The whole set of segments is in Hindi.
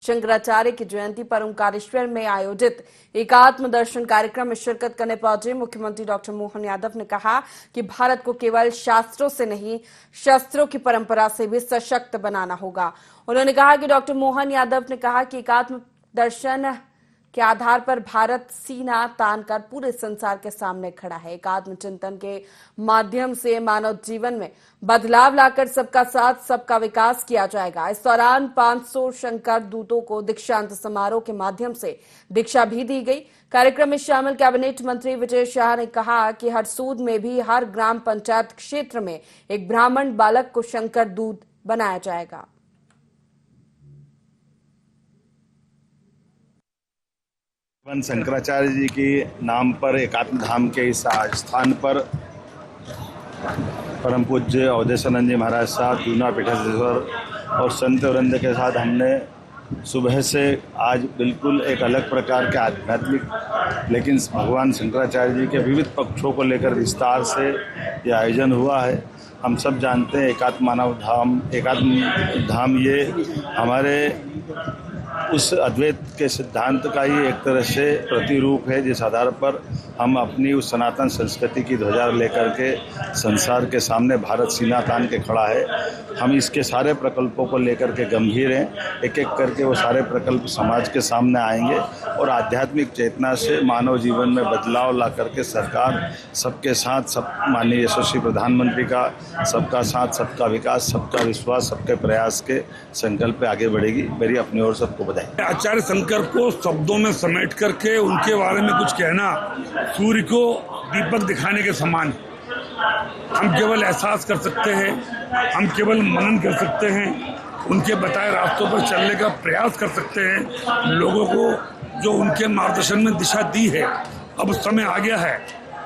शंकराचार्य की जयंती पर ओंकारेश्वर में आयोजित एकात्म दर्शन कार्यक्रम में शिरकत करने पहुंचे मुख्यमंत्री डॉक्टर मोहन यादव ने कहा कि भारत को केवल शास्त्रों से नहीं, शस्त्रों की परंपरा से भी सशक्त बनाना होगा। उन्होंने कहा कि डॉक्टर मोहन यादव ने कहा कि एकात्म दर्शन के आधार पर भारत सीना तानकर पूरे संसार के सामने खड़ा है। एकात्म चिंतन के माध्यम से मानव जीवन में बदलाव लाकर सबका साथ, सबका विकास किया जाएगा। इस दौरान 500 शंकर दूतों को दीक्षांत समारोह के माध्यम से दीक्षा भी दी गई। कार्यक्रम में शामिल कैबिनेट मंत्री विजय शाह ने कहा कि हरसूद में भी हर ग्राम पंचायत क्षेत्र में एक ब्राह्मण बालक को शंकर दूत बनाया जाएगा। भगवान शंकराचार्य जी के नाम पर एकात्म धाम के इस स्थान पर परम पूज्य अवधेशानंद जी महाराज साहब, जूना पीठाधीश्वर और संत वृंद के साथ हमने सुबह से आज बिल्कुल एक अलग प्रकार के आध्यात्मिक लेकिन भगवान शंकराचार्य जी के विविध पक्षों को लेकर विस्तार से ये आयोजन हुआ है। हम सब जानते हैं एकात्म धाम ये हमारे उस अद्वैत के सिद्धांत का ही एक तरह से प्रतिरूप है, जिस आधार पर हम अपनी उस सनातन संस्कृति की ध्वजा लेकर के संसार के सामने भारत सीना तान के खड़ा है। हम इसके सारे प्रकल्पों को लेकर के गंभीर हैं। एक एक करके वो सारे प्रकल्प समाज के सामने आएंगे और आध्यात्मिक चेतना से मानव जीवन में बदलाव ला करके सरकार सबके साथ, सब माननीय यशस्वी प्रधानमंत्री का सबका साथ, सबका विकास, सबका विश्वास, सबके प्रयास के संकल्प पे आगे बढ़ेगी। मेरी अपनी ओर सबको बधाई। आचार्य शंकर को शब्दों में समेट करके उनके बारे में कुछ कहना सूर्य को दीपक दिखाने के समान। हम केवल एहसास कर सकते हैं, हम केवल मनन कर सकते हैं, उनके बताए रास्तों पर चलने का प्रयास कर सकते हैं। लोगों को जो उनके मार्गदर्शन में दिशा दी है, अब समय आ गया है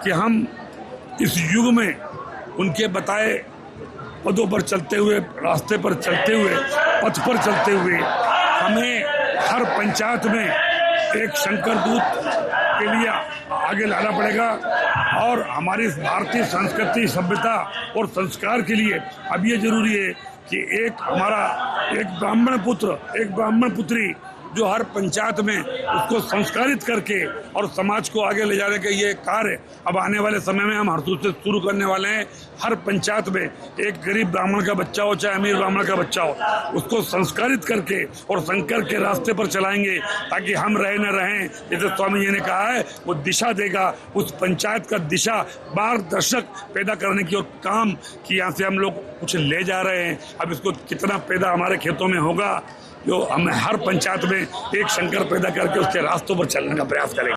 कि हम इस युग में उनके बताए पदों पर चलते हुए, रास्ते पर चलते हुए, पथ पर चलते हुए हमें हर पंचायत में एक शंकर दूत के लिए आगे लाना पड़ेगा। और हमारी भारतीय संस्कृति, सभ्यता और संस्कार के लिए अब ये जरूरी है कि एक हमारा एक ब्राह्मण पुत्र, एक ब्राह्मण पुत्री जो हर पंचायत में उसको संस्कारित करके और समाज को आगे ले जाने का ये कार्य अब आने वाले समय में हम हरसूद से शुरू करने वाले हैं। हर पंचायत में एक गरीब ब्राह्मण का बच्चा हो चाहे अमीर ब्राह्मण का बच्चा हो, उसको संस्कारित करके और शंकर के रास्ते पर चलाएंगे ताकि हम रहे न रहें। जैसे स्वामी जी ने कहा है, वो दिशा देगा, उस पंचायत का दिशा मार्गदर्शक पैदा करने की और काम कि यहाँ से हम लोग कुछ ले जा रहे हैं। अब इसको कितना पैदा हमारे खेतों में होगा, जो हम हर पंचायत में एक शंकर पैदा करके उसके रास्तों पर चलने का प्रयास करेंगे।